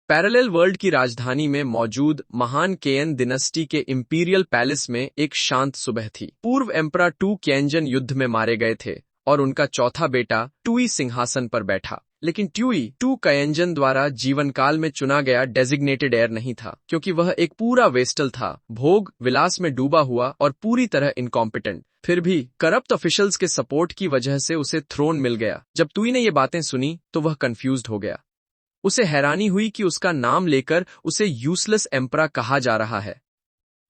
Parallel world की राजधानी में मौजूद महान केयन डिनेस्टी के इंपीरियल पैलेस में एक शांत सुबह थी। पूर्व एम्परर टू केयनजन युद्ध में मारे गए थे और उनका चौथा बेटा टुई सिंहासन पर बैठा। लेकिन ट्यूई टू केयनजन द्वारा जीवन काल में चुना गया डेजिग्नेटेड हेir नहीं था, क्योंकि वह एक पूरा वेस्टल था, भोग विलास में डूबा हुआ और पूरी तरह इनकॉम्पिटेंट। फिर भी करप्ट ऑफिशियल्स के सपोर्ट की वजह से उसे थ्रोन मिल गया। जब ट्यूई ने ये बातें सुनी तो वह कंफ्यूज्ड हो गया। उसे हैरानी हुई कि उसका नाम लेकर उसे यूजलेस एम्परर कहा जा रहा है।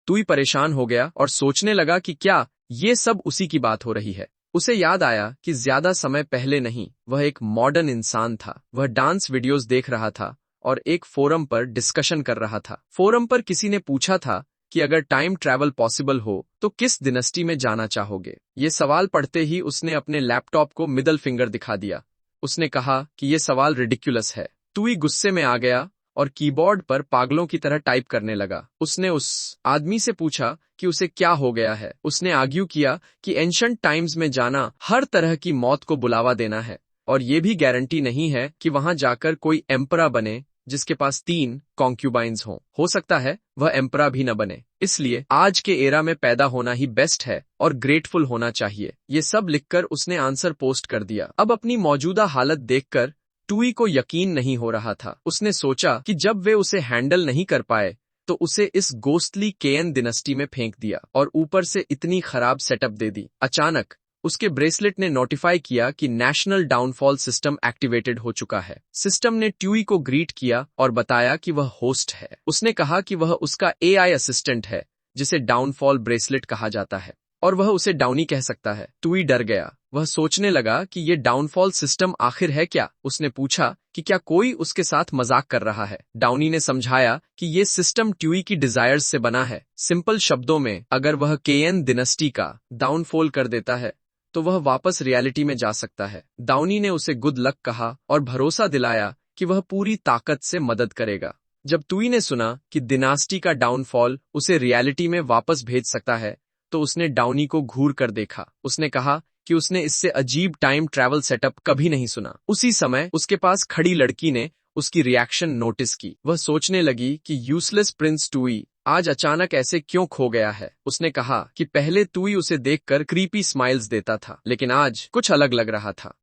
ट्यूई परेशान हो गया और सोचने लगा कि क्या ये सब उसी की बात हो रही है। उसे याद आया कि ज्यादा समय पहले नहीं, वह एक मॉडर्न इंसान था। वह डांस वीडियोस देख रहा था और एक फोरम पर डिस्कशन कर रहा था। फोरम पर किसी ने पूछा था कि अगर टाइम ट्रैवल पॉसिबल हो तो किस डिनेस्टी में जाना चाहोगे। ये सवाल पढ़ते ही उसने अपने लैपटॉप को मिडल फिंगर दिखा दिया। उसने कहा कि ये सवाल रिडिकुलस है। ट्यूई गुस्से में आ गया और कीबोर्ड पर पागलों की तरह टाइप करने लगा। उसने उस आदमी से पूछा कि उसे क्या हो गया है। उसने आर्ग्यू किया कि एंशंट टाइम्स में जाना हर तरह की मौत को बुलावा देना है और ये भी गारंटी नहीं है कि वहां जाकर कोई एम्परर बने जिसके पास 3 कॉन्क्यूबाइंस हों। हो सकता है वह एम्परर भी न बने। इसलिए आज के एरा में पैदा होना ही बेस्ट है और ग्रेटफुल होना चाहिए। ये सब लिखकर उसने आंसर पोस्ट कर दिया। अब अपनी मौजूदा हालत देखकर ट्यूई को यकीन नहीं हो रहा था। उसने सोचा कि जब वे उसे हैंडल नहीं कर पाए तो उसे इस गोस्टली केयन डिनेस्टी में फेंक दिया और ऊपर से इतनी खराब सेटअप दे दी। अचानक उसके ब्रेसलेट ने नोटिफाई किया कि नेशनल डाउनफॉल सिस्टम एक्टिवेटेड हो चुका है। सिस्टम ने ट्यूई को ग्रीट किया और बताया कि वह होस्ट है। उसने कहा कि वह उसका एआई असिस्टेंट है जिसे डाउनफॉल ब्रेसलेट कहा जाता है और वह उसे डाउनी कह सकता है। ट्यूई डर गया। वह सोचने लगा कि ये डाउनफॉल सिस्टम आखिर है क्या। उसने पूछा कि क्या कोई उसके साथ मजाक कर रहा है। डाउनी ने समझाया कि ये सिस्टम ट्यूई की डिजायर्स से बना है। सिंपल शब्दों में, अगर वह केयन डिनेस्टी का डाउनफॉल कर देता है तो वह वापस रियलिटी में जा सकता है। डाउनी ने उसे गुड लक कहा और भरोसा दिलाया कि वह पूरी ताकत से मदद करेगा। जब ट्यूई ने सुना कि डिनेस्टी का डाउनफॉल उसे रियलिटी में वापस भेज सकता है तो उसने डाउनी को घूर कर देखा। उसने कहा कि उसने इससे अजीब टाइम ट्रैवल सेटअप कभी नहीं सुना। उसी समय उसके पास खड़ी लड़की ने उसकी रिएक्शन नोटिस की। वह सोचने लगी कि यूजलेस प्रिंस ट्यूई आज अचानक ऐसे क्यों खो गया है। उसने कहा कि पहले ट्यूई उसे देखकर क्रीपी स्माइल्स देता था, लेकिन आज कुछ अलग लग रहा था।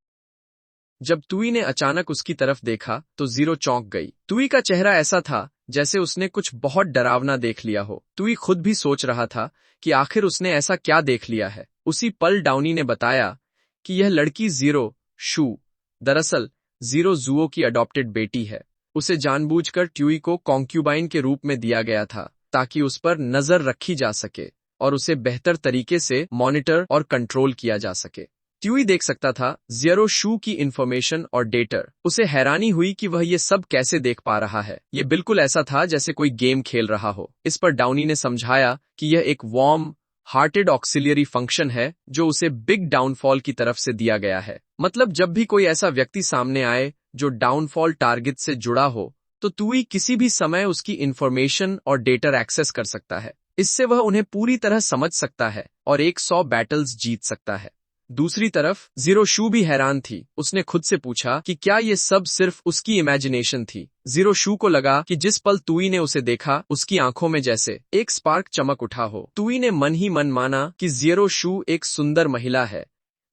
जब ट्यूई ने अचानक उसकी तरफ देखा तो जीरो चौंक गई। ट्यूई का चेहरा ऐसा था जैसे उसने कुछ बहुत डरावना देख लिया हो। ट्यूई खुद भी सोच रहा था कि आखिर उसने ऐसा क्या देख लिया है। उसी पल डाउनी ने बताया कि यह लड़की जीरो शू दरअसल जीरो जुओ की अडॉप्टेड बेटी है। उसे जानबूझकर ट्यूई को कॉन्क्यूबाइन के रूप में दिया गया था ताकि उस पर नजर रखी जा सके और उसे बेहतर तरीके से मॉनिटर और कंट्रोल किया जा सके। ट्यूई देख सकता था जीरो शू की इंफॉर्मेशन और डेटा। उसे हैरानी हुई कि वह ये सब कैसे देख पा रहा है। ये बिल्कुल ऐसा था जैसे कोई गेम खेल रहा हो। इस पर डाउनी ने समझाया कि यह एक वार्म हार्टेड ऑक्सिलियरी फंक्शन है जो उसे बिग डाउनफॉल की तरफ से दिया गया है। मतलब जब भी कोई ऐसा व्यक्ति सामने आए जो डाउनफॉल टारगेट से जुड़ा हो तो ट्यूई किसी भी समय उसकी इंफॉर्मेशन और डेटा एक्सेस कर सकता है। इससे वह उन्हें पूरी तरह समझ सकता है और 100 बैटल्स जीत सकता है। दूसरी तरफ जीरो शू भी हैरान थी। उसने खुद से पूछा कि क्या ये सब सिर्फ उसकी इमेजिनेशन थी। जीरो शू को लगा कि जिस पल ट्यूई ने उसे देखा उसकी आंखों में जैसे एक स्पार्क चमक उठा हो। ट्यूई ने मन ही मन माना कि जीरो शू एक सुंदर महिला है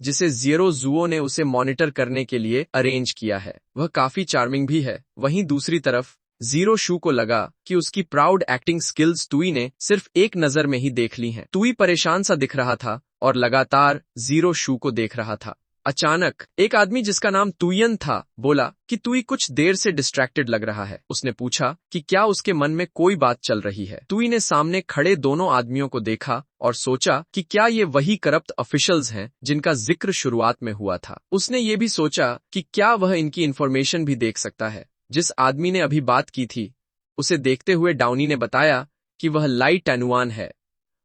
जिसे जीरो जुओ ने उसे मॉनिटर करने के लिए अरेंज किया है। वह काफी चार्मिंग भी है। वहीं दूसरी तरफ जीरो शू को लगा कि उसकी प्राउड एक्टिंग स्किल्स ट्यूई ने सिर्फ एक नजर में ही देख ली हैं। ट्यूई परेशान सा दिख रहा था और लगातार जीरो शू को देख रहा था। अचानक एक आदमी जिसका नाम ट्यूयन था बोला कि ट्यूई कुछ देर से डिस्ट्रैक्टेड लग रहा है। उसने पूछा कि क्या उसके मन में कोई बात चल रही है। ट्यूई ने सामने खड़े दोनों आदमियों को देखा और सोचा कि क्या ये वही करप्ट ऑफिशियल्स हैं जिनका जिक्र शुरुआत में हुआ था। उसने ये भी सोचा कि क्या वह इनकी इंफॉर्मेशन भी देख सकता है। जिस आदमी ने अभी बात की थी उसे देखते हुए डाउनी ने बताया कि वह लाई टैनुआन है।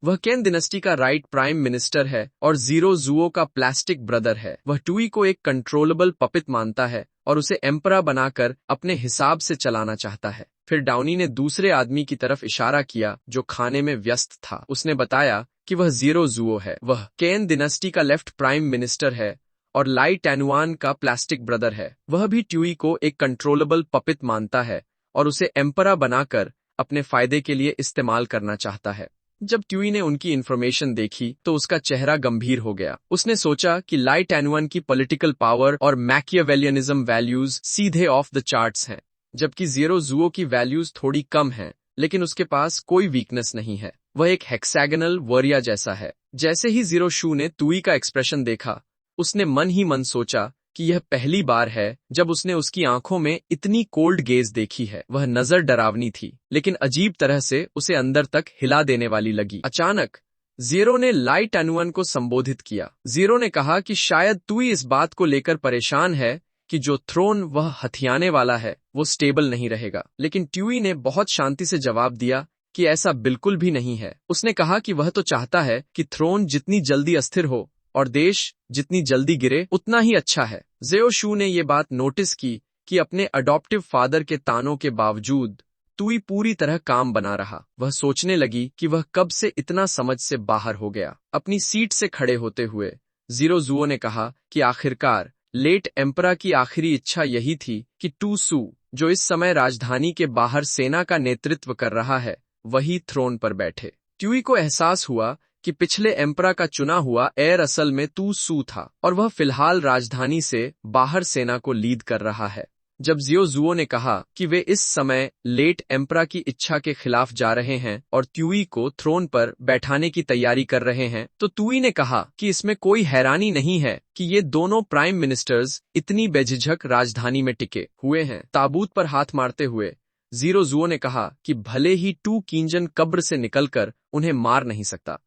वह केन डिनेस्टी का राइट प्राइम मिनिस्टर है और जीरो जुओ का प्लास्टिक ब्रदर है। वह ट्यूई को एक कंट्रोलेबल पपित मानता है और उसे एम्परर बनाकर अपने हिसाब से चलाना चाहता है। फिर डाउनी ने दूसरे आदमी की तरफ इशारा किया जो खाने में व्यस्त था। उसने बताया कि वह जीरो जुओ है। वह केन डिनेस्टी का लेफ्ट प्राइम मिनिस्टर है और लाई टैनुआन का प्लास्टिक ब्रदर है। वह भी ट्यूई को एक कंट्रोलेबल पपित मानता है और उसे एम्परा बनाकर अपने फायदे के लिए इस्तेमाल करना चाहता है। जब ट्यूई ने उनकी इन्फॉर्मेशन देखी तो उसका चेहरा गंभीर हो गया। उसने सोचा कि लाई टैनुअन की पॉलिटिकल पावर और मैकियावेलियनिज्म वैल्यूज सीधे ऑफ द चार्ट्स हैं, जबकि ज़ीरो जुओ की वैल्यूज थोड़ी कम हैं, लेकिन उसके पास कोई वीकनेस नहीं है। वह एक हेक्सागोनल वॉरियर जैसा है। जैसे ही ज़ीरो शू ने ट्यूई का एक्सप्रेशन देखा, उसने मन ही मन सोचा कि यह पहली बार है जब उसने उसकी आंखों में इतनी कोल्ड गेज देखी है। वह नजर डरावनी थी, लेकिन अजीब तरह से उसे अंदर तक हिला देने वाली लगी। अचानक ज़ीरो ने लाई टैनुअन को संबोधित किया। ज़ीरो ने कहा कि शायद ट्यूई इस बात को लेकर परेशान है कि जो थ्रोन वह हथियाने वाला है वो स्टेबल नहीं रहेगा, लेकिन ट्यूई ने बहुत शांति से जवाब दिया कि ऐसा बिल्कुल भी नहीं है। उसने कहा कि वह तो चाहता है कि थ्रोन जितनी जल्दी अस्थिर हो और देश जितनी जल्दी गिरे उतना ही अच्छा है। ज़ेओ शू ने ये बात नोटिस की कि अपने अडॉप्टिव फादर के तानों के बावजूद ट्यूई पूरी तरह काम बना रहा। वह सोचने लगी कि वह कब से इतना समझ से बाहर हो गया। अपनी सीट से खड़े होते हुए ज़ीरो जुओ ने कहा कि आखिरकार लेट एम्परा की आखिरी इच्छा यही थी कि टू सू, जो इस समय राजधानी के बाहर सेना का नेतृत्व कर रहा है, वही थ्रोन पर बैठे। ट्यूई को एहसास हुआ कि पिछले एम्परा का चुना हुआ एयर असल में टू सू था और वह फिलहाल राजधानी से बाहर सेना को लीड कर रहा है। जब ज़ियो जुओ ने कहा कि वे इस समय लेट एम्परा की इच्छा के खिलाफ जा रहे हैं और ट्यूई को थ्रोन पर बैठाने की तैयारी कर रहे हैं, तो ट्यूई ने कहा कि इसमें कोई हैरानी नहीं है कि ये दोनों प्राइम मिनिस्टर्स इतनी बेझिझक राजधानी में टिके हुए हैं। ताबूत पर हाथ मारते हुए ज़ीरो जुओ ने कहा कि भले ही टू किंजन कब्र से निकलकर उन्हें मार नहीं सकता,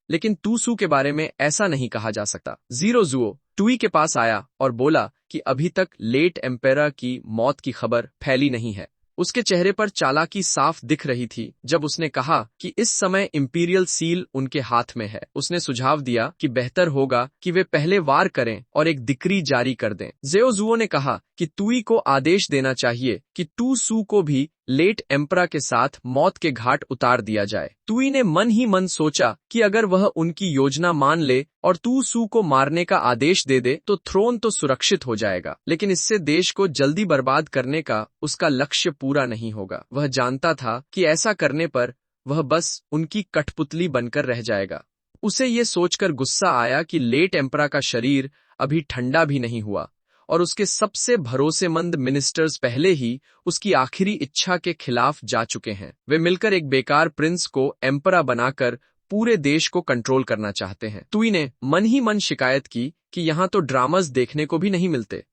लेकिन टू सू के बारे में ऐसा नहीं कहा जा सकता। ज़ीरो जुओ ट्यूई के पास आया और बोला कि अभी तक लेट एम्पेरा की मौत की खबर फैली नहीं है। उसके चेहरे पर चालाकी साफ दिख रही थी जब उसने कहा कि इस समय इंपीरियल सील उनके हाथ में है। उसने सुझाव दिया कि बेहतर होगा कि वे पहले वार करें और एक डिक्री जारी कर दें। ज़ेओ जुओ ने कहा कि ट्यूई को आदेश देना चाहिए कि टू सू को भी लेट एम्परा के साथ मौत के घाट उतार दिया जाए। ट्यूई ने मन ही मन सोचा कि अगर वह उनकी योजना मान ले और टू सू को मारने का आदेश दे दे तो थ्रोन तो सुरक्षित हो जाएगा, लेकिन इससे देश को जल्दी बर्बाद करने का उसका लक्ष्य पूरा नहीं होगा। वह जानता था कि ऐसा करने पर वह बस उनकी कठपुतली बनकर रह जाएगा। उसे ये सोचकर गुस्सा आया कि लेट एम्परा का शरीर अभी ठंडा भी नहीं हुआ और उसके सबसे भरोसेमंद मिनिस्टर्स पहले ही उसकी आखिरी इच्छा के खिलाफ जा चुके हैं। वे मिलकर एक बेकार प्रिंस को एम्परा बनाकर पूरे देश को कंट्रोल करना चाहते हैं। ट्यूई ने मन ही मन शिकायत की कि यहाँ तो ड्रामास देखने को भी नहीं मिलते,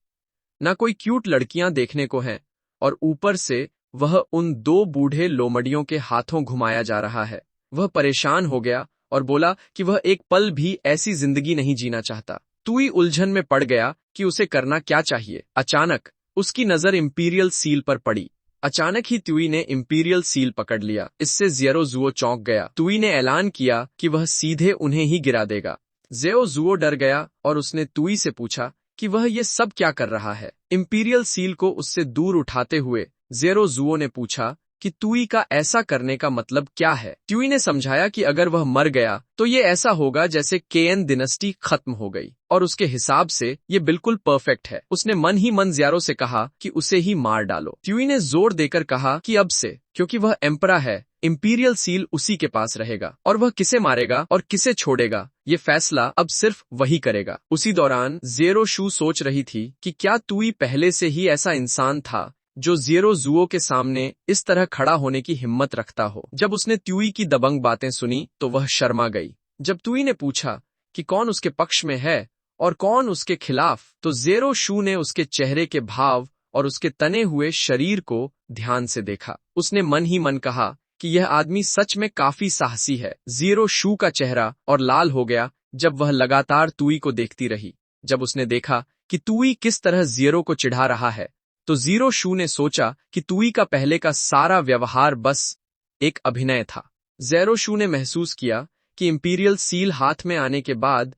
ना कोई क्यूट लड़कियां देखने को हैं, और ऊपर से वह उन दो बूढ़े लोमड़ियों के हाथों घुमाया जा रहा है। वह परेशान हो गया और बोला कि वह एक पल भी ऐसी जिंदगी नहीं जीना चाहता। ट्यूई उलझन में पड़ गया कि उसे करना क्या चाहिए। अचानक उसकी नजर इंपीरियल सील पर पड़ी। अचानक ही ट्यूई ने इंपीरियल सील पकड़ लिया। इससे ज़ेओ जुओ चौंक गया। ट्यूई ने ऐलान किया कि वह सीधे उन्हें ही गिरा देगा। ज़ेओ जुओ डर गया और उसने ट्यूई से पूछा कि वह ये सब क्या कर रहा है। इंपीरियल सील को उससे दूर उठाते हुए ज़ेओ जुओ ने पूछा कि ट्यूई का ऐसा करने का मतलब क्या है। ट्यूई ने समझाया कि अगर वह मर गया तो ये ऐसा होगा जैसे केएन डिनेस्टी खत्म हो गई और उसके हिसाब से ये बिल्कुल परफेक्ट है। उसने मन ही मन ज़ेओ से कहा कि उसे ही मार डालो। ट्यूई ने जोर देकर कहा कि अब से, क्योंकि वह एम्परा है, इंपीरियल सील उसी के पास रहेगा और वह किसे मारेगा और किसे छोड़ेगा ये फैसला अब सिर्फ वही करेगा। उसी दौरान ज़ेओ शू सोच रही थी कि क्या ट्यूई पहले से ही ऐसा इंसान था जो ज़ेओ जुओ के सामने इस तरह खड़ा होने की हिम्मत रखता हो। जब उसने ट्यूई की दबंग बातें सुनी तो वह शर्मा गई। जब ट्यूई ने पूछा कि कौन उसके पक्ष में है और कौन उसके खिलाफ, तो ज़ेओ शू ने उसके चेहरे के भाव और उसके तने हुए शरीर को ध्यान से देखा। उसने मन ही मन कहा कि यह आदमी सच में काफी साहसी है। ज़ेओ शू का चेहरा और लाल हो गया जब वह लगातार ट्यूई को देखती रही। जब उसने देखा कि ट्यूई किस तरह ज़ेओ को चिढ़ा रहा है, तो ज़ेओ शू ने सोचा कि ट्यूई का पहले का सारा व्यवहार बस एक अभिनय था। ज़ेओ शू ने महसूस किया कि इंपीरियल सील हाथ में आने के बाद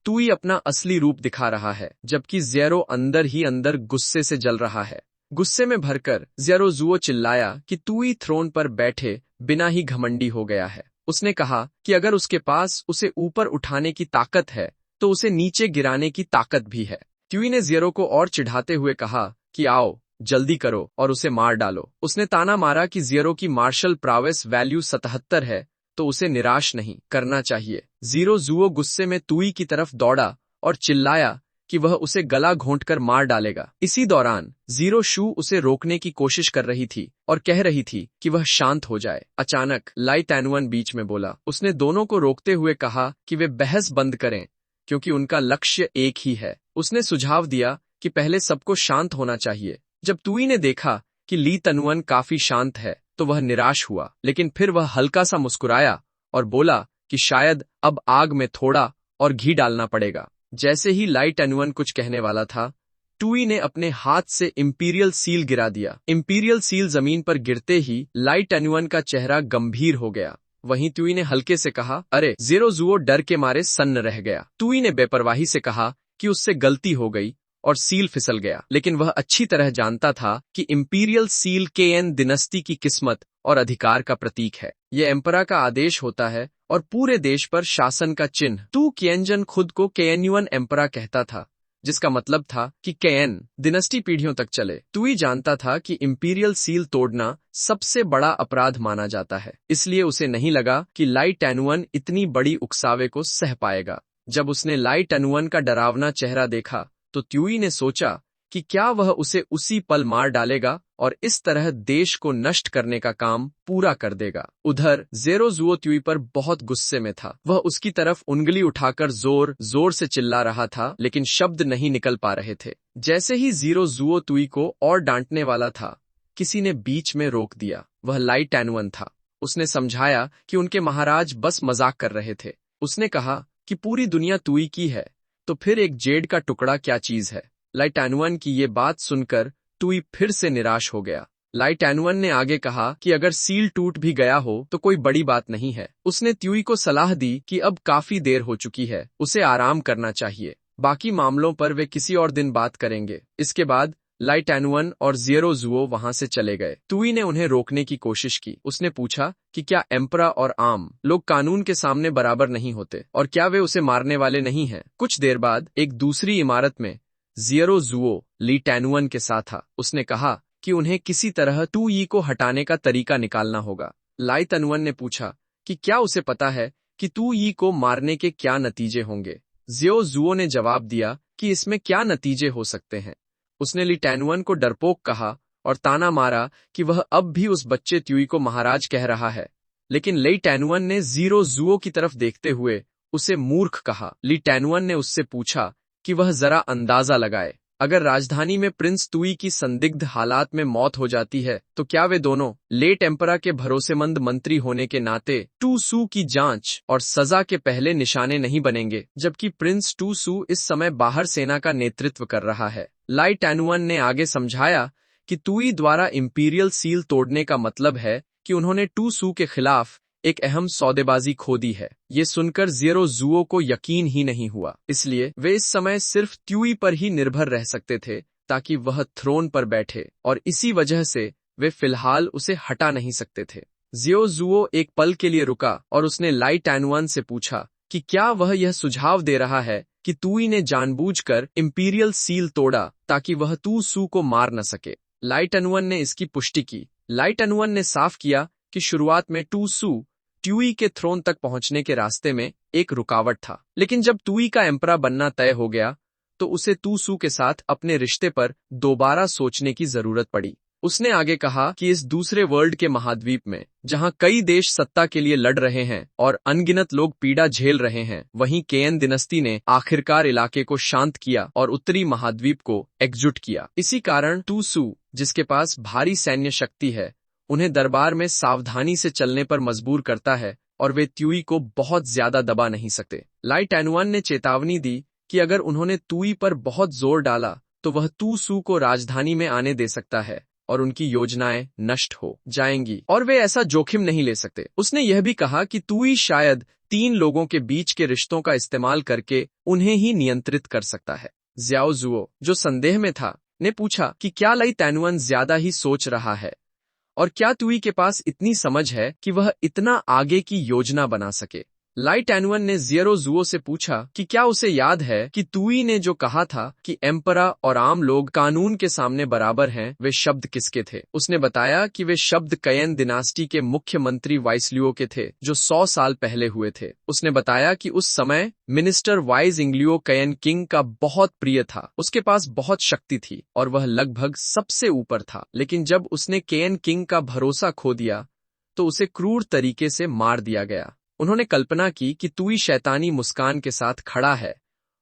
ट्यूई अपना असली रूप दिखा रहा है, जबकि ज़ेओ अंदर ही अंदर गुस्से से जल रहा है। गुस्से में भरकर ज़ेओ जुओ चिल्लाया कि ट्यूई थ्रोन पर बैठे बिना ही घमंडी हो गया है। उसने कहा कि अगर उसके पास उसे ऊपर उठाने की ताकत है तो उसे नीचे गिराने की ताकत भी है। ट्यूई ने ज़ेओ को और चिढ़ाते हुए कहा कि आओ, जल्दी करो और उसे मार डालो। उसने ताना मारा कि ज़ीरो की मार्शल प्रावेस वैल्यू 77 है, तो उसे निराश नहीं करना चाहिए। ज़ीरो जुओ गुस्से में तुई की तरफ दौड़ा और चिल्लाया कि वह उसे गला घोंटकर मार डालेगा। इसी दौरान ज़ीरो शू उसे रोकने की कोशिश कर रही थी और कह रही थी कि वह शांत हो जाए। अचानक लाई टैनुअन बीच में बोला। उसने दोनों को रोकते हुए कहा कि वे बहस बंद करें, क्योंकि उनका लक्ष्य एक ही है। उसने सुझाव दिया कि पहले सबको शांत होना चाहिए। जब तुई ने देखा कि ली टैनुअन काफी शांत है, तो वह निराश हुआ, लेकिन फिर वह हल्का सा मुस्कुराया और बोला कि शायद अब आग में थोड़ा और घी डालना पड़ेगा। जैसे ही लाई टैनुअन कुछ कहने वाला था, टुई ने अपने हाथ से इंपीरियल सील गिरा दिया। इंपीरियल सील जमीन पर गिरते ही लाई टैनुअन का चेहरा गंभीर हो गया। वहीं टुई ने हल्के से कहा, अरे। ज़ीरो जुओ डर के मारे सन्न रह गया। टुई ने बेपरवाही से कहा कि उससे गलती हो गई और सील फिसल गया, लेकिन वह अच्छी तरह जानता था कि इंपीरियल सील केएन दिनस्टी की किस्मत और अधिकार का प्रतीक है। यह एम्परा का आदेश होता है और पूरे देश पर शासन का चिन्ह। टू किएनजन खुद को केएनयुअन एम्परा कहता था, जिसका मतलब था कि केएन दिनस्टी पीढ़ियों तक चले। टुई जानता था कि इंपीरियल सील तोड़ना सबसे बड़ा अपराध माना जाता है, इसलिए उसे नहीं लगा कि लाई टैनुअन इतनी बड़ी उकसावे को सह पाएगा। जब उसने लाई टैनुअन का डरावना चेहरा देखा, तो ट्यूई ने सोचा कि क्या वह उसे उसी पल मार डालेगा और इस तरह देश को नष्ट करने का काम पूरा कर देगा। उधर ज़ीरो जुओ ट्यूई पर बहुत गुस्से में था। वह उसकी तरफ उंगली उठाकर जोर जोर से चिल्ला रहा था, लेकिन शब्द नहीं निकल पा रहे थे। जैसे ही ज़ीरो जुओ ट्यूई को और डांटने वाला था, किसी ने बीच में रोक दिया। वह लाई टैनुअन था। उसने समझाया कि उनके महाराज बस मजाक कर रहे थे। उसने कहा कि पूरी दुनिया ट्यूई की है, तो फिर एक जेड का टुकड़ा क्या चीज है। लाई टैनुअन की ये बात सुनकर ट्यूई फिर से निराश हो गया। लाई टैनुअन ने आगे कहा कि अगर सील टूट भी गया हो तो कोई बड़ी बात नहीं है। उसने ट्यूई को सलाह दी कि अब काफी देर हो चुकी है, उसे आराम करना चाहिए। बाकी मामलों पर वे किसी और दिन बात करेंगे। इसके बाद लाई टैनुअन और ज़ीरो जुओ वहां से चले गए। ट्यूई ने उन्हें रोकने की कोशिश की। उसने पूछा कि क्या एम्परा और आम लोग कानून के सामने बराबर नहीं होते, और क्या वे उसे मारने वाले नहीं हैं। कुछ देर बाद एक दूसरी इमारत में ज़ीरो जुओ ली टैनुअन के साथ था। उसने कहा कि उन्हें किसी तरह ट्यूई को हटाने का तरीका निकालना होगा। लाई टैनुअन ने पूछा कि क्या उसे पता है कि ट्यूई को मारने के क्या नतीजे होंगे। ज़ीरो जुओ ने जवाब दिया कि इसमें क्या नतीजे हो सकते हैं। उसने ली टैनुअन को डरपोक कहा और ताना मारा कि वह अब भी उस बच्चे ट्यूई को महाराज कह रहा है, लेकिन ली टैनुअन ने ज़ीरो जुओ की तरफ देखते हुए उसे मूर्ख कहा। ली टैनुअन ने उससे पूछा कि वह जरा अंदाजा लगाए, अगर राजधानी में प्रिंस ट्यूई की संदिग्ध हालात में मौत हो जाती है, तो क्या वे दोनों लेट एम्परा के भरोसेमंद मंत्री होने के नाते टू सू की जांच और सजा के पहले निशाने नहीं बनेंगे, जबकि प्रिंस टू सू इस समय बाहर सेना का नेतृत्व कर रहा है। लाई टैनुअन ने आगे समझाया कि ट्यूई द्वारा इंपीरियल सील तोड़ने का मतलब है कि उन्होंने टू सू के खिलाफ एक अहम सौदेबाजी खो दी है। ये सुनकर ज़ीरो जुओ को यकीन ही नहीं हुआ, इसलिए वे इस समय सिर्फ ट्यूई पर ही निर्भर रह सकते थे ताकि वह थ्रोन पर बैठे, और इसी वजह से वे फिलहाल उसे हटा नहीं सकते थे। ज़ीरो जुओ एक पल के लिए रुका और उसने लाई टैनुअन से पूछा कि क्या वह यह सुझाव दे रहा है कि ट्यूई ने जानबूझकर इंपीरियल सील तोड़ा ताकि वह टू सू को मार न सके। लाई टैनुअन ने इसकी पुष्टि की। लाई टैनुअन ने साफ किया कि शुरुआत में टू सू ट्यूई के थ्रोन तक पहुंचने के रास्ते में एक रुकावट था, लेकिन जब ट्यूई का एम्परा बनना तय हो गया तो उसे टू सू के साथ अपने रिश्ते पर दोबारा सोचने की जरूरत पड़ी। उसने आगे कहा कि इस दूसरे वर्ल्ड के महाद्वीप में, जहां कई देश सत्ता के लिए लड़ रहे हैं और अनगिनत लोग पीड़ा झेल रहे हैं, वहीं केएन दिनस्टी ने आखिरकार इलाके को शांत किया और उत्तरी महाद्वीप को एकजुट किया। इसी कारण टू सू, जिसके पास भारी सैन्य शक्ति है, उन्हें दरबार में सावधानी से चलने पर मजबूर करता है और वे ट्यूई को बहुत ज्यादा दबा नहीं सकते। लाई टैनुअन ने चेतावनी दी कि अगर उन्होंने ट्यूई पर बहुत जोर डाला तो वह टू सू को राजधानी में आने दे सकता है और उनकी योजनाएं नष्ट हो जाएंगी, और वे ऐसा जोखिम नहीं ले सकते। उसने यह भी कहा कि ट्यूई शायद 3 लोगों के बीच के रिश्तों का इस्तेमाल करके उन्हें ही नियंत्रित कर सकता है। ज़्याओ जुओ, जो संदेह में था, ने पूछा कि क्या लाई टैनुअन ज्यादा ही सोच रहा है और क्या ट्यूई के पास इतनी समझ है कि वह इतना आगे की योजना बना सके। लाई टैनुअन ने ज़िरो जुओ से पूछा कि क्या उसे याद है कि तुई ने जो कहा था कि एम्परा और आम लोग कानून के सामने बराबर हैं, वे शब्द किसके थे। उसने बताया कि वे शब्द कयन दिनास्टी के मुख्यमंत्री वाइसलियो के थे, जो 100 साल पहले हुए थे। उसने बताया कि उस समय मिनिस्टर वाइज इंग्लियो कयन किंग का बहुत प्रिय था। उसके पास बहुत शक्ति थी और वह लगभग सबसे ऊपर था, लेकिन जब उसने कयन किंग का भरोसा खो दिया तो उसे क्रूर तरीके से मार दिया गया। उन्होंने कल्पना की कि तुई शैतानी मुस्कान के साथ खड़ा है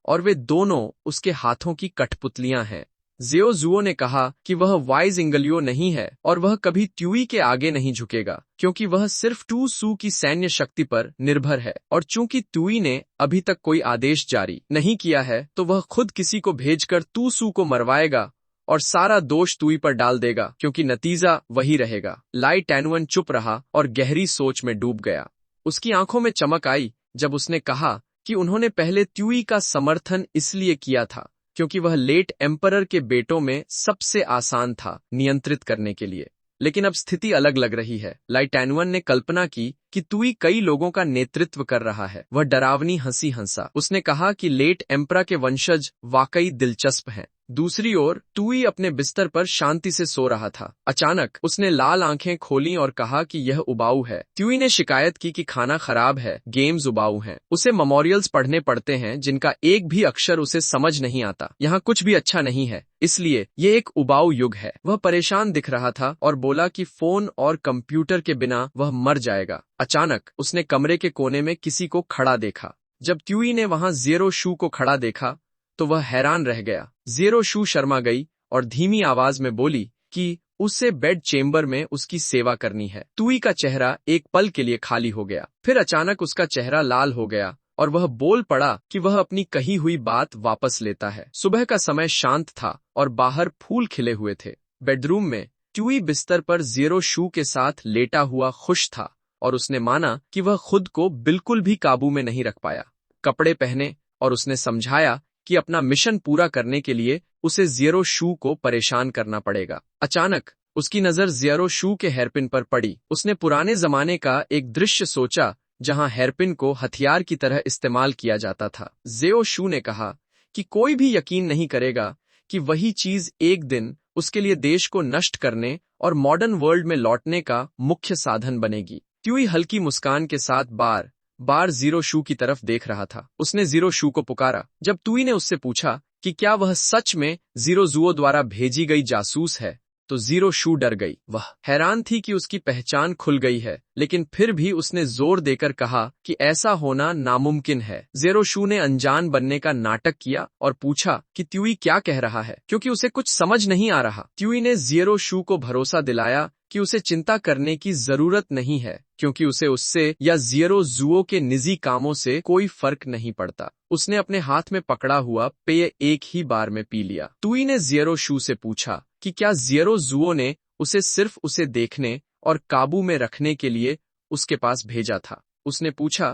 और वे दोनों उसके हाथों की कठपुतलियां हैं। ज़ियो जुओ ने कहा कि वह वाइज इंगलियो नहीं है और वह कभी त्यूई के आगे नहीं झुकेगा, क्योंकि वह सिर्फ टू सू की सैन्य शक्ति पर निर्भर है, और चूंकि त्यूई ने अभी तक कोई आदेश जारी नहीं किया है तो वह खुद किसी को भेजकर टू सू को मरवाएगा और सारा दोष तुई पर डाल देगा, क्योंकि नतीजा वही रहेगा। लाई टैनुअन चुप रहा और गहरी सोच में डूब गया। उसकी आंखों में चमक आई जब उसने कहा कि उन्होंने पहले त्यूई का समर्थन इसलिए किया था क्योंकि वह लेट एम्परर के बेटों में सबसे आसान था नियंत्रित करने के लिए। लेकिन अब स्थिति अलग लग रही है। लाई टैनुअन ने कल्पना की कि तुई कई लोगों का नेतृत्व कर रहा है। वह डरावनी हंसी हंसा। उसने कहा कि लेट एम्परा के वंशज वाकई दिलचस्प हैं। दूसरी ओर तुई अपने बिस्तर पर शांति से सो रहा था। अचानक उसने लाल आंखें खोलीं और कहा कि यह उबाऊ है। तुई ने शिकायत की कि खाना खराब है, गेम्स उबाऊ हैं। उसे मेमोरियल्स पढ़ने पड़ते हैं जिनका एक भी अक्षर उसे समझ नहीं आता। यहाँ कुछ भी अच्छा नहीं है, इसलिए ये एक उबाऊ युग है। वह परेशान दिख रहा था और बोला कि फोन और कंप्यूटर के बिना वह मर जाएगा। अचानक उसने कमरे के कोने में किसी को खड़ा देखा। जब त्यूई ने वहां ज़िरो शू को खड़ा देखा तो वह हैरान रह गया। ज़िरो शू शर्मा गई और धीमी आवाज में बोली कि उसे बेड चेम्बर में उसकी सेवा करनी है। तुई का चेहरा एक पल के लिए खाली हो गया, फिर अचानक उसका चेहरा लाल हो गया और वह बोल पड़ा कि वह अपनी कही हुई बात वापस लेता है। सुबह का समय शांत था और बाहर फूल खिले हुए थे। बेडरूम में त्यूई बिस्तर पर ज़िरो शू के साथ लेटा हुआ खुश था और उसने माना कि वह खुद को बिल्कुल भी काबू में नहीं रख पाया। कपड़े पहने और उसने समझाया कि अपना मिशन पूरा करने के लिए उसे ज़िरो शू को परेशान करना पड़ेगा। अचानक उसकी नजर ज़िरो शू के हेयरपिन पर पड़ी। उसने पुराने जमाने का एक दृश्य सोचा जहां हेयरपिन को हथियार की तरह इस्तेमाल किया जाता था। ज़िरो शू ने कहा कि कोई भी यकीन नहीं करेगा कि वही चीज एक दिन उसके लिए देश को नष्ट करने और मॉडर्न वर्ल्ड में लौटने का मुख्य साधन बनेगी। त्यूई हल्की मुस्कान के साथ बार बार ज़िरो शू की तरफ देख रहा था। उसने ज़िरो शू को पुकारा। जब तुई ने उससे पूछा कि क्या वह सच में ज़िरो जुओ द्वारा भेजी गई जासूस है, तो ज़िरो शू डर गई। वह हैरान थी कि उसकी पहचान खुल गई है, लेकिन फिर भी उसने जोर देकर कहा कि ऐसा होना नामुमकिन है। ज़िरो शू ने अनजान बनने का नाटक किया और पूछा कि त्यूई क्या कह रहा है, क्योंकि उसे कुछ समझ नहीं आ रहा। त्यूई ने ज़िरो शू को भरोसा दिलाया कि उसे चिंता करने की जरूरत नहीं है, क्योंकि उसे उससे या ज़िरो जुओ के निजी कामों से कोई फर्क नहीं पड़ता। उसने अपने हाथ में पकड़ा हुआ पेय एक ही बार में पी लिया। तुई ने ज़िरो शू से पूछा कि क्या ज़िरो जुओ ने उसे सिर्फ उसे देखने और काबू में रखने के लिए उसके पास भेजा था। उसने पूछा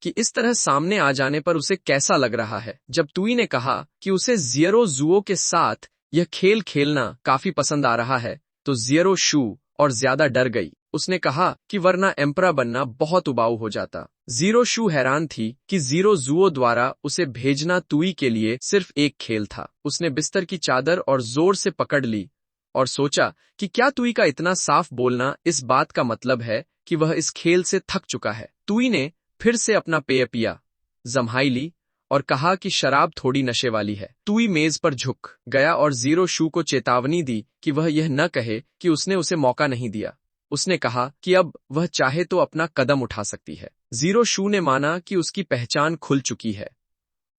कि इस तरह सामने आ जाने पर उसे कैसा लग रहा है। जब तुई ने कहा कि उसे ज़िरो जुओ के साथ यह खेल खेलना काफी पसंद आ रहा है, तो ज़िरो शू और ज्यादा डर गई। उसने कहा कि वरना एम्परा बनना बहुत उबाऊ हो जाता। ज़िरो शू हैरान थी कि ज़िरो जुओ द्वारा उसे भेजना तुई के लिए सिर्फ एक खेल था। उसने बिस्तर की चादर और जोर से पकड़ ली और सोचा कि क्या तुई का इतना साफ बोलना इस बात का मतलब है कि वह इस खेल से थक चुका है। तुई ने फिर से अपना पेय पिया, जम्हाई ली और कहा कि शराब थोड़ी नशे वाली है। तुई मेज पर झुक गया और ज़िरो शू को चेतावनी दी कि वह यह न कहे कि उसने उसे मौका नहीं दिया। उसने कहा कि अब वह चाहे तो अपना कदम उठा सकती है। ज़िरो शू ने माना कि उसकी पहचान खुल चुकी है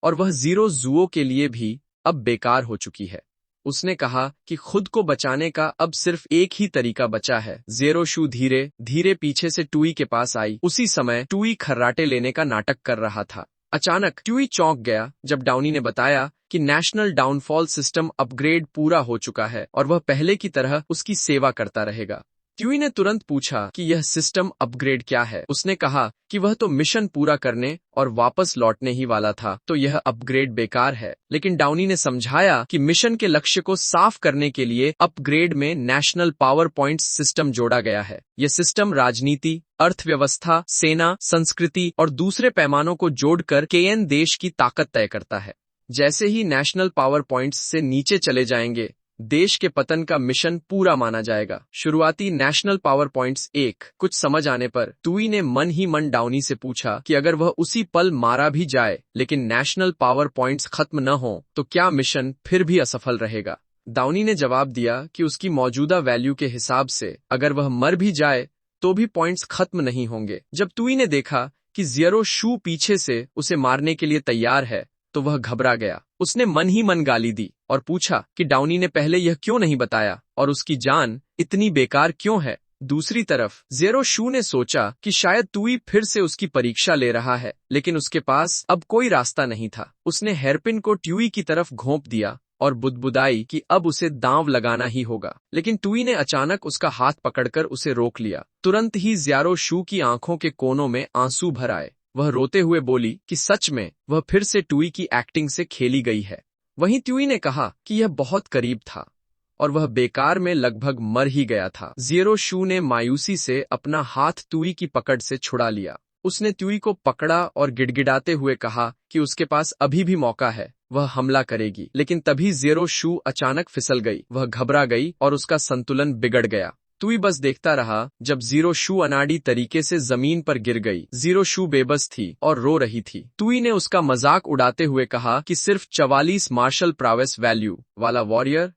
और वह ज़िरो जुओ के लिए भी अब बेकार हो चुकी है। उसने कहा कि खुद को बचाने का अब सिर्फ एक ही तरीका बचा है। ज़िरो शू धीरे धीरे पीछे से टूई के पास आई। उसी समय टूई खर्राटे लेने का नाटक कर रहा था। अचानक ट्यूई चौंक गया जब डाउनी ने बताया कि नेशनल डाउनफॉल सिस्टम अपग्रेड पूरा हो चुका है और वह पहले की तरह उसकी सेवा करता रहेगा। ट्यूई ने तुरंत पूछा कि यह सिस्टम अपग्रेड क्या है। उसने कहा कि वह तो मिशन पूरा करने और वापस लौटने ही वाला था, तो यह अपग्रेड बेकार है। लेकिन डाउनी ने समझाया कि मिशन के लक्ष्य को साफ करने के लिए अपग्रेड में नेशनल पावर पॉइंट सिस्टम जोड़ा गया है। यह सिस्टम राजनीति, अर्थव्यवस्था, सेना, संस्कृति और दूसरे पैमानों को जोड़कर केएन देश की ताकत तय करता है। जैसे ही नेशनल पावर पॉइंट्स से नीचे चले जाएंगे, देश के पतन का मिशन पूरा माना जाएगा। शुरुआती नेशनल पावर पॉइंट्स एक कुछ समझ आने पर ट्यूई ने मन ही मन डाउनी से पूछा कि अगर वह उसी पल मारा भी जाए लेकिन नेशनल पावर पॉइंट्स खत्म न हो तो क्या मिशन फिर भी असफल रहेगा। डाउनी ने जवाब दिया कि उसकी मौजूदा वैल्यू के हिसाब से अगर वह मर भी जाए तो भी पॉइंट्स खत्म नहीं होंगे। जब ट्यूई ने देखा कि ज़ीरो शू पीछे से उसे मारने के लिए तैयार है तो वह घबरा गया। उसने मन ही मन गाली दी और पूछा कि डाउनी ने पहले यह क्यों नहीं बताया और उसकी जान इतनी बेकार क्यों है। दूसरी तरफ ज़ीरो शू ने सोचा कि शायद ट्यूई फिर से उसकी परीक्षा ले रहा है, लेकिन उसके पास अब कोई रास्ता नहीं था। उसने हेयरपिन को ट्यूई की तरफ घोंप दिया और बुदबुदाई कि अब उसे दांव लगाना ही होगा। लेकिन ट्यूई ने अचानक उसका हाथ पकड़कर उसे रोक लिया। तुरंत ही ज़ीरो शू की आंखों के कोनों में आंसू भर आए। वह रोते हुए बोली कि सच में वह फिर से ट्यूई की एक्टिंग से खेली गई है। वहीं ट्यूई ने कहा कि यह बहुत करीब था और वह बेकार में लगभग मर ही गया था। ज़ीरो शू ने मायूसी से अपना हाथ ट्यूई की पकड़ से छुड़ा लिया। उसने ट्यूई को पकड़ा और गिड़गिड़ाते हुए कहा कि उसके पास अभी भी मौका है, वह हमला करेगी। लेकिन तभी ज़ीरो शू अचानक फिसल गई। वह घबरा गई और उसका संतुलन बिगड़ गया। ट्यूई बस देखता रहा जब ज़ीरो शू अनाड़ी तरीके से जमीन पर गिर गई। ज़ीरो शू बेबस थी और रो रही थी। ट्यूई ने उसका मजाक उड़ाते हुए कहा कि सिर्फ 44 मार्शल प्रावेस वैल्यू वाला वॉरियर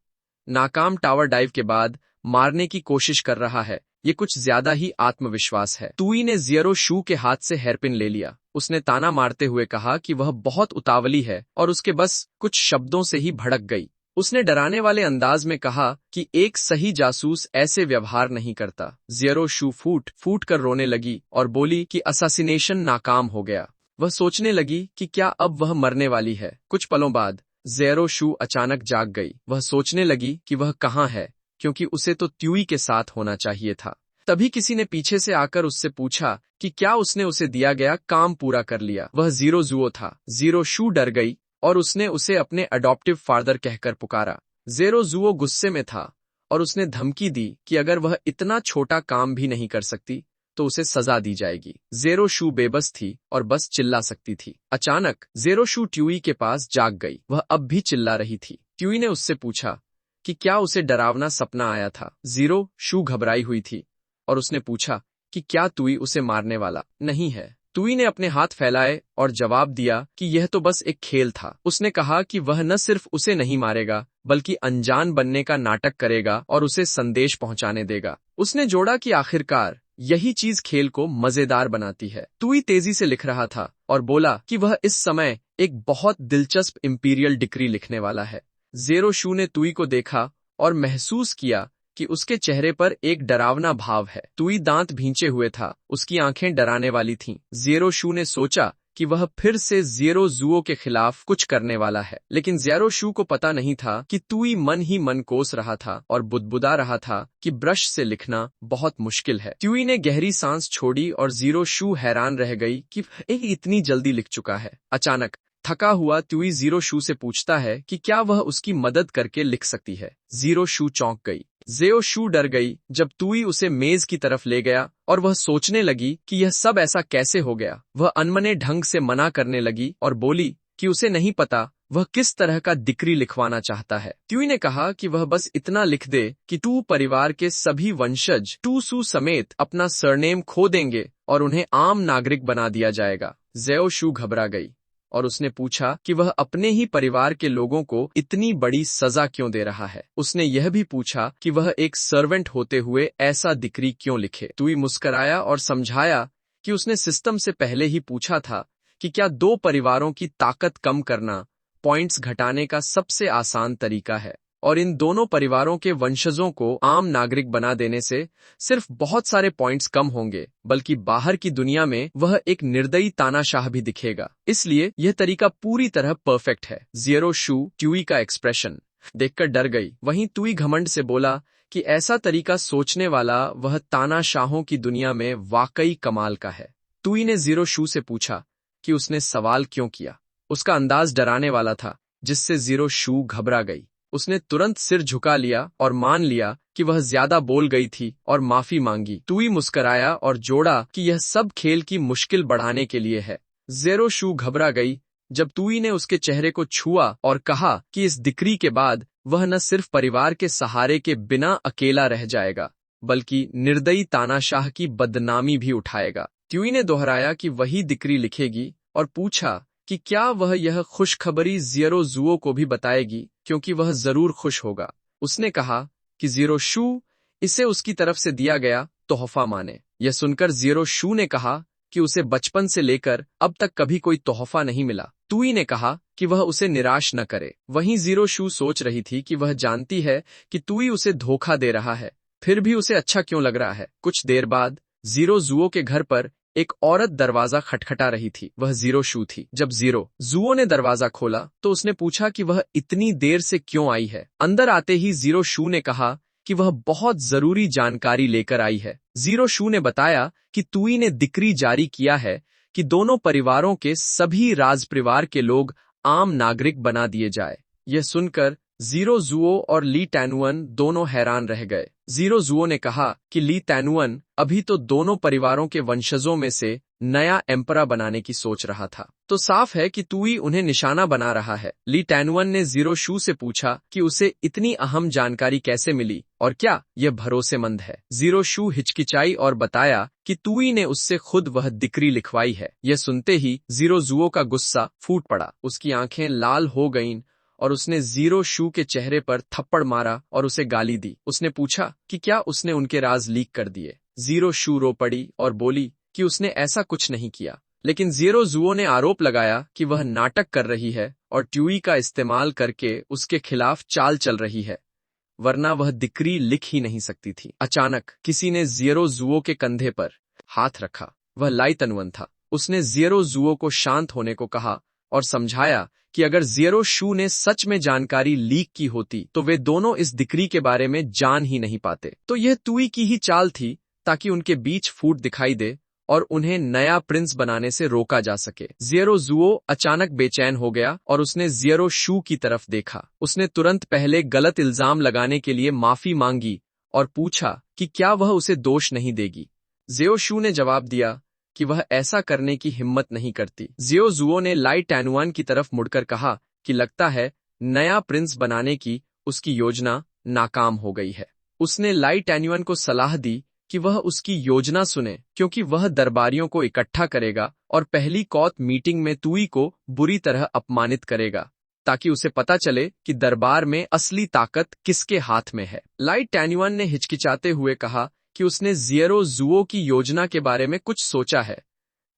नाकाम टावर डाइव के बाद मारने की कोशिश कर रहा है। ये कुछ ज्यादा ही आत्मविश्वास है। ट्यूई ने ज़ीरो शू के हाथ से हेयरपिन ले लिया। उसने ताना मारते हुए कहा कि वह बहुत उतावली है और उसके बस कुछ शब्दों से ही भड़क गई। उसने डराने वाले अंदाज में कहा कि एक सही जासूस ऐसे व्यवहार नहीं करता। ज़ीरो शू फूट फूट कर रोने लगी और बोली कि असैसिनेशन नाकाम हो गया। वह सोचने लगी कि क्या अब वह मरने वाली है। कुछ पलों बाद ज़ीरो शू अचानक जाग गई। वह सोचने लगी कि वह कहाँ है, क्योंकि उसे तो ट्यूई के साथ होना चाहिए था। तभी किसी ने पीछे से आकर उससे पूछा कि क्या उसने उसे दिया गया काम पूरा कर लिया। वह ज़ीरो ज़ुओ था। ज़ीरो शू डर गई और उसने उसे अपने अडॉप्टिव फादर कहकर पुकारा। ज़ीरो ज़ुओ गुस्से में था और उसने धमकी दी कि अगर वह इतना छोटा काम भी नहीं कर सकती तो उसे सजा दी जाएगी। ज़ीरो शू बेबस थी और बस चिल्ला सकती थी। अचानक ज़ीरो शू ट्यूई के पास जाग गई। वह अब भी चिल्ला रही थी। ट्यूई ने उससे पूछा कि क्या उसे डरावना सपना आया था। ज़ीरो शू घबराई हुई थी और उसने पूछा कि क्या ट्यूई उसे मारने वाला नहीं है। ट्यूई ने अपने हाथ फैलाए और जवाब दिया कि यह तो बस एक खेल था। उसने कहा कि वह न सिर्फ उसे नहीं मारेगा बल्कि अनजान बनने का नाटक करेगा और उसे संदेश पहुंचाने देगा। उसने जोड़ा कि आखिरकार यही चीज खेल को मजेदार बनाती है। ट्यूई तेजी से लिख रहा था और बोला कि वह इस समय एक बहुत दिलचस्प इंपीरियल डिक्री लिखने वाला है। ज़ीरो शू ने ट्यूई को देखा और महसूस किया कि उसके चेहरे पर एक डरावना भाव है। ट्यूई दांत भींचे हुए था। उसकी आंखें डराने वाली थीं। ज़ीरो शू ने सोचा कि वह फिर से ज़ीरो ज़ुओ के खिलाफ कुछ करने वाला है, लेकिन ज़ीरो शू को पता नहीं था कि ट्यूई मन ही मन कोस रहा था और बुदबुदा रहा था कि ब्रश से लिखना बहुत मुश्किल है। ट्यूई ने गहरी सांस छोड़ी और ज़ीरो शू हैरान रह गई कि एक इतनी जल्दी लिख चुका है। अचानक थका हुआ ट्यूई ज़ीरो शू से पूछता है कि क्या वह उसकी मदद करके लिख सकती है। ज़ीरो शू चौंक गई। ज़ीरो शू डर गई जब ट्यूई उसे मेज की तरफ ले गया और वह सोचने लगी कि यह सब ऐसा कैसे हो गया। वह अनमने ढंग से मना करने लगी और बोली कि उसे नहीं पता वह किस तरह का डिक्री लिखवाना चाहता है। ट्यूई ने कहा कि वह बस इतना लिख दे कि टू परिवार के सभी वंशज टू सू समेत अपना सरनेम खो देंगे और उन्हें आम नागरिक बना दिया जाएगा। ज़ीरो शू घबरा गई और उसने पूछा कि वह अपने ही परिवार के लोगों को इतनी बड़ी सजा क्यों दे रहा है। उसने यह भी पूछा कि वह एक सर्वेंट होते हुए ऐसा डिक्री क्यों लिखे। ट्यूई मुस्कराया और समझाया कि उसने सिस्टम से पहले ही पूछा था कि क्या दो परिवारों की ताकत कम करना पॉइंट्स घटाने का सबसे आसान तरीका है और इन दोनों परिवारों के वंशजों को आम नागरिक बना देने से सिर्फ बहुत सारे पॉइंट्स कम होंगे, बल्कि बाहर की दुनिया में वह एक निर्दयी तानाशाह भी दिखेगा। इसलिए यह तरीका पूरी तरह परफेक्ट है। ज़ीरो शू ट्यूई का एक्सप्रेशन देखकर डर गई। वहीं ट्यूई घमंड से बोला कि ऐसा तरीका सोचने वाला वह तानाशाहों की दुनिया में वाकई कमाल का है। तुई ने जीरो शू से पूछा कि उसने सवाल क्यों किया। उसका अंदाज डराने वाला था, जिससे जीरो शू घबरा गई। उसने तुरंत सिर झुका लिया और मान लिया कि वह ज्यादा बोल गई थी और माफी मांगी। तुई मुस्कराया और जोड़ा कि यह सब खेल की मुश्किल बढ़ाने के लिए है। जीरो शू घबरा गई जब तुई ने उसके चेहरे को छुआ और कहा कि इस दिक्री के बाद वह न सिर्फ परिवार के सहारे के बिना अकेला रह जाएगा, बल्कि निर्दयी तानाशाह की बदनामी भी उठाएगा। तुई ने दोहराया कि वही दिक्री लिखेगी और पूछा कि क्या वह यह खुशखबरी जीरो जुओ को भी बताएगी, क्योंकि वह जरूर खुश होगा। उसने कहा कि जीरो शू इसे उसकी तरफ से दिया गया तोहफा माने। यह सुनकर जीरो शू ने कहा कि उसे बचपन से लेकर अब तक कभी कोई तोहफा नहीं मिला। तुई ने कहा कि वह उसे निराश न करे। वहीं जीरो शू सोच रही थी कि वह जानती है कि तुई उसे धोखा दे रहा है, फिर भी उसे अच्छा क्यों लग रहा है। कुछ देर बाद जीरो जुओ के घर पर एक औरत दरवाजा खटखटा रही थी। वह जीरो शू थी। जब जीरो जुओ ने दरवाजा खोला तो उसने पूछा कि वह इतनी देर से क्यों आई है। अंदर आते ही जीरो शू ने कहा कि वह बहुत जरूरी जानकारी लेकर आई है। जीरो शू ने बताया कि तुई ने डिक्री जारी किया है कि दोनों परिवारों के सभी राज परिवार के लोग आम नागरिक बना दिए जाए। यह सुनकर जीरो जुओ और ली टैनुअन दोनों हैरान रह गए। जीरो जुओ ने कहा कि ली टैनुअन अभी तो दोनों परिवारों के वंशजों में से नया एम्परा बनाने की सोच रहा था, तो साफ है कि तुई उन्हें निशाना बना रहा है। ली टैनुअन ने जीरो शू से पूछा कि उसे इतनी अहम जानकारी कैसे मिली और क्या यह भरोसेमंद है। जीरो शू हिचकिचाई और बताया कि तुई ने उससे खुद वह डिक्री लिखवाई है। यह सुनते ही जीरो जुओ का गुस्सा फूट पड़ा। उसकी आंखें लाल हो गईं और उसने जीरो शू के चेहरे पर थप्पड़ मारा और उसे गाली दी। उसने पूछा कि क्या उसने उनके राज लीक कर दिए। जीरो शू रो पड़ी और बोली कि उसने ऐसा कुछ नहीं किया, लेकिन जीरो जुओ ने आरोप लगाया कि वह नाटक कर रही है और ट्यूई का इस्तेमाल करके उसके खिलाफ चाल चल रही है, वरना वह डिक्री लिख ही नहीं सकती थी। अचानक किसी ने जीरो जुओ के कंधे पर हाथ रखा। वह लाई टैनुअन था। उसने जीरो जुओ को शांत होने को कहा और समझाया कि अगर जीरो शू ने सच में जानकारी लीक की होती तो वे दोनों इस डिक्री के बारे में जान ही नहीं पाते। तो यह तुई की ही चाल थी ताकि उनके बीच फूट दिखाई दे और उन्हें नया प्रिंस बनाने से रोका जा सके। जीरो जुओ अचानक बेचैन हो गया और उसने जीरो शू की तरफ देखा। उसने तुरंत पहले गलत इल्जाम लगाने के लिए माफी मांगी और पूछा कि क्या वह उसे दोष नहीं देगी। जीरो शू ने जवाब दिया कि वह ऐसा करने की हिम्मत नहीं करती। जीरो जुओ ने लाई टैनुअन की तरफ मुड़कर कहा कि लगता है नया प्रिंस बनाने की उसकी योजना नाकाम हो गई है। उसने लाई टैनुअन को सलाह दी कि वह उसकी योजना सुने, क्योंकि वह दरबारियों को इकट्ठा करेगा और पहली कौत मीटिंग में तुई को बुरी तरह अपमानित करेगा, ताकि उसे पता चले कि दरबार में असली ताकत किसके हाथ में है। लाई टैनुअन ने हिचकिचाते हुए कहा कि उसने जीरो जुओ की योजना के बारे में कुछ सोचा है,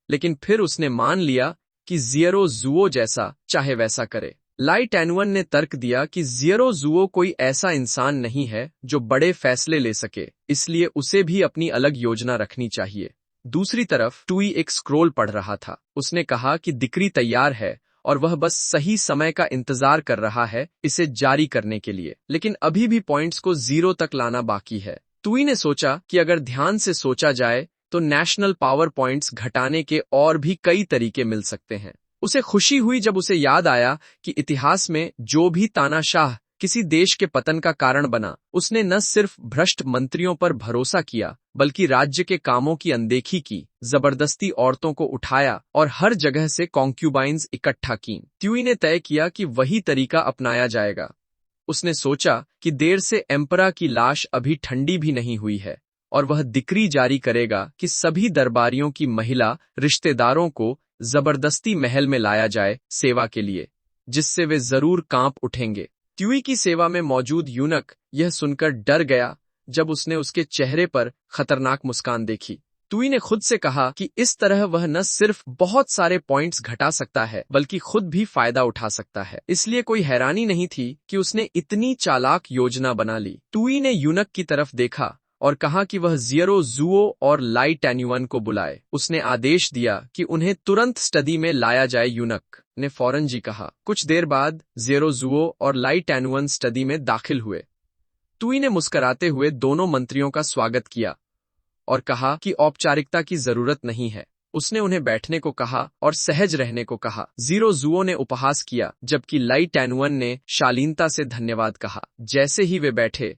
लेकिन फिर उसने मान लिया कि जीरो जुओ जैसा चाहे वैसा करे। लाई टैनुअन ने तर्क दिया कि जीरो जुओ कोई ऐसा इंसान नहीं है जो बड़े फैसले ले सके, इसलिए उसे भी अपनी अलग योजना रखनी चाहिए। दूसरी तरफ टुई एक स्क्रोल पढ़ रहा था। उसने कहा कि डिक्री तैयार है और वह बस सही समय का इंतजार कर रहा है इसे जारी करने के लिए, लेकिन अभी भी पॉइंट्स को जीरो तक लाना बाकी है। तुई ने सोचा कि अगर ध्यान से सोचा जाए तो नेशनल पावर पॉइंट्स घटाने के और भी कई तरीके मिल सकते हैं। उसे खुशी हुई जब उसे याद आया कि इतिहास में जो भी तानाशाह किसी देश के पतन का कारण बना, उसने न सिर्फ भ्रष्ट मंत्रियों पर भरोसा किया, बल्कि राज्य के कामों की अनदेखी की, जबरदस्ती औरतों को उठाया और हर जगह से कॉन्क्यूबाइंस इकट्ठा की। ट्यूई ने तय किया कि वही तरीका अपनाया जाएगा। उसने सोचा कि देर से एम्परा की लाश अभी ठंडी भी नहीं हुई है और वह डिक्री जारी करेगा कि सभी दरबारियों की महिला रिश्तेदारों को जबरदस्ती महल में लाया जाए सेवा के लिए, जिससे वे जरूर कांप उठेंगे। ट्यूई की सेवा में मौजूद यूनक यह सुनकर डर गया जब उसने उसके चेहरे पर खतरनाक मुस्कान देखी। ट्यूई ने खुद से कहा कि इस तरह वह न सिर्फ बहुत सारे पॉइंट्स घटा सकता है, बल्कि खुद भी फायदा उठा सकता है। इसलिए कोई हैरानी नहीं थी कि उसने इतनी चालाक योजना बना ली। ट्यूई ने यूनक की तरफ देखा और कहा कि वह जीरो जुओ और लाई टैनुअन को बुलाए। उसने आदेश दिया कि उन्हें तुरंत स्टडी में लाया जाए। यूनक ने फौरन जी कहा। कुछ देर बाद जीरो जुओ और लाई टैनुअन स्टडी में दाखिल हुए। तुई ने मुस्कुराते हुए दोनों मंत्रियों का स्वागत किया और कहा कि औपचारिकता की जरूरत नहीं है। उसने उन्हें बैठने को कहा और सहज रहने को कहा। जीरो जुओ ने उपहास किया, जबकि लाई टैनुअन ने शालीनता से धन्यवाद कहा। जैसे ही वे बैठे,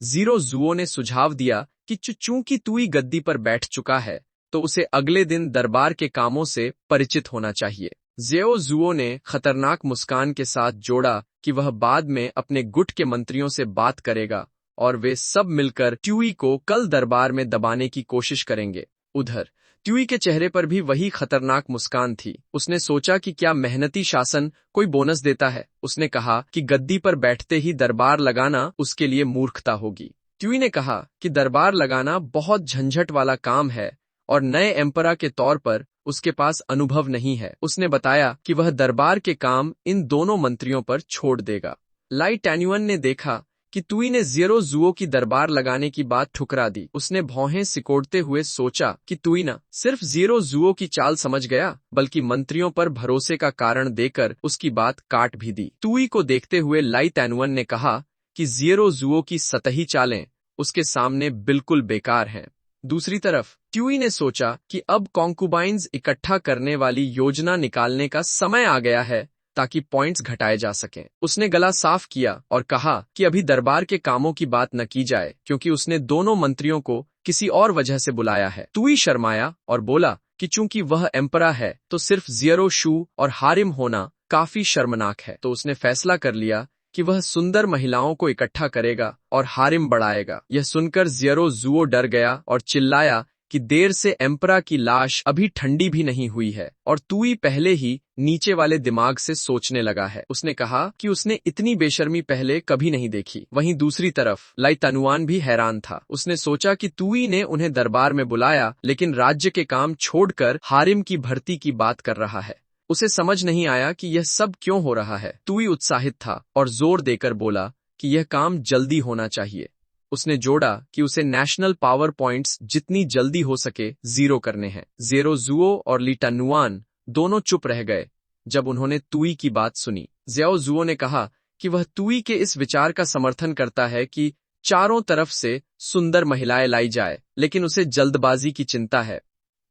जीरो जुओ ने सुझाव दिया कि चूंकि तुई गद्दी पर बैठ चुका है, तो उसे अगले दिन दरबार के कामों से परिचित होना चाहिए। ज़ियो जुओ ने खतरनाक मुस्कान के साथ जोड़ा कि वह बाद में अपने गुट के मंत्रियों से बात करेगा और वे सब मिलकर ट्यूई को कल दरबार में दबाने की कोशिश करेंगे। उधर ट्यूई के चेहरे पर भी वही खतरनाक मुस्कान थी। उसने सोचा कि क्या मेहनती शासन कोई बोनस देता है। उसने कहा कि गद्दी पर बैठते ही दरबार लगाना उसके लिए मूर्खता होगी। ट्यूई ने कहा कि दरबार लगाना बहुत झंझट वाला काम है और नए एम्परा के तौर पर उसके पास अनुभव नहीं है। उसने बताया कि वह दरबार के काम इन दोनों मंत्रियों पर छोड़ देगा। लाई टैन्युअन ने देखा कि तुई ने ज़ियो जुओ की दरबार लगाने की बात ठुकरा दी। उसने भौहें सिकोड़ते हुए सोचा कि तुई न सिर्फ ज़ियो जुओ की चाल समझ गया, बल्कि मंत्रियों पर भरोसे का कारण देकर उसकी बात काट भी दी। तुई को देखते हुए लाई टैन्युअन ने कहा कि ज़ियो जुओ की सतही चालें उसके सामने बिल्कुल बेकार हैं। दूसरी तरफ ट्यूई ने सोचा कि अब कॉन्कुबाइन्स इकट्ठा करने वाली योजना निकालने का समय आ गया है ताकि पॉइंट्स घटाए जा सकें। उसने गला साफ किया और कहा कि अभी दरबार के कामों की बात न की जाए, क्योंकि उसने दोनों मंत्रियों को किसी और वजह से बुलाया है। ट्यूई शर्माया और बोला कि चूंकि वह एम्परा है तो सिर्फ ज़ियो शू और हारिम होना काफी शर्मनाक है। तो उसने फैसला कर लिया कि वह सुंदर महिलाओं को इकट्ठा करेगा और हारिम बढ़ाएगा। यह सुनकर ज़ियो जुओ डर गया और चिल्लाया कि देर से एम्परा की लाश अभी ठंडी भी नहीं हुई है और तुई पहले ही नीचे वाले दिमाग से सोचने लगा है। उसने कहा कि उसने इतनी बेशर्मी पहले कभी नहीं देखी। वहीं दूसरी तरफ लाई टैनुअन भी हैरान था। उसने सोचा कि तुई ने उन्हें दरबार में बुलाया, लेकिन राज्य के काम छोड़कर हारिम की भर्ती की बात कर रहा है। उसे समझ नहीं आया कि यह सब क्यों हो रहा है। तुई उत्साहित था और जोर देकर बोला कि यह काम जल्दी होना चाहिए। उसने जोड़ा कि उसे नेशनल पावर पॉइंट्स जितनी जल्दी हो सके ज़ीरो करने हैं। ज़ियो जुओ और ली टैनुअन दोनों चुप रह गए जब उन्होंने तुई की बात सुनी। ज़ियो जुओ ने कहा कि वह तुई के इस विचार का समर्थन करता है कि चारों तरफ से सुंदर महिलाएं लाई जाए, लेकिन उसे जल्दबाजी की चिंता है।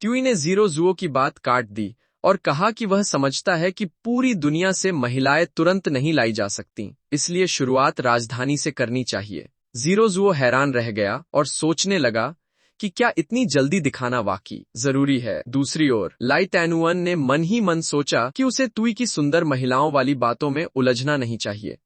ट्यूई ने ज़ियो जुओ की बात काट दी और कहा कि वह समझता है कि पूरी दुनिया से महिलाएं तुरंत नहीं लाई जा सकती, इसलिए शुरुआत राजधानी से करनी चाहिए। ज़ियो जुओ हैरान रह गया और सोचने लगा कि क्या इतनी जल्दी दिखाना वाकई जरूरी है। दूसरी ओर लाई टैनुअन ने मन ही मन सोचा कि उसे तुई की सुंदर महिलाओं वाली बातों में उलझना नहीं चाहिए,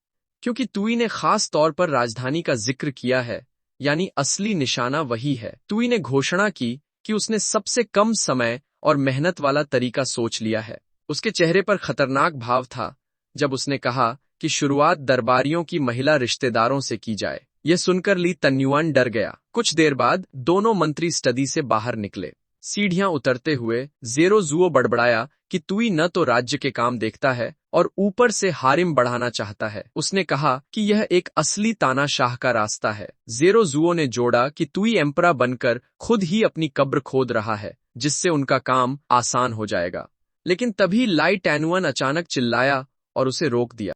क्योंकि तुई ने खास तौर पर राजधानी का जिक्र किया है, यानी असली निशाना वही है। तुई ने घोषणा की कि उसने सबसे कम समय और मेहनत वाला तरीका सोच लिया है। उसके चेहरे पर खतरनाक भाव था जब उसने कहा कि शुरुआत दरबारियों की महिला रिश्तेदारों से की जाए। यह सुनकर ली टैनुअन डर गया। कुछ देर बाद दोनों मंत्री स्टडी से बाहर निकले। सीढ़ियां उतरते हुए ज़ियो जुओ बड़बड़ाया कि तुई न तो राज्य के काम देखता है और ऊपर से हारिम बढ़ाना चाहता है। उसने कहा कि यह एक असली तानाशाह का रास्ता है। ज़ियो जुओ ने जोड़ा कि तुई एम्परा बनकर खुद ही अपनी कब्र खोद रहा है, जिससे उनका काम आसान हो जाएगा। लेकिन तभी लाई टैनुअन अचानक चिल्लाया और उसे रोक दिया।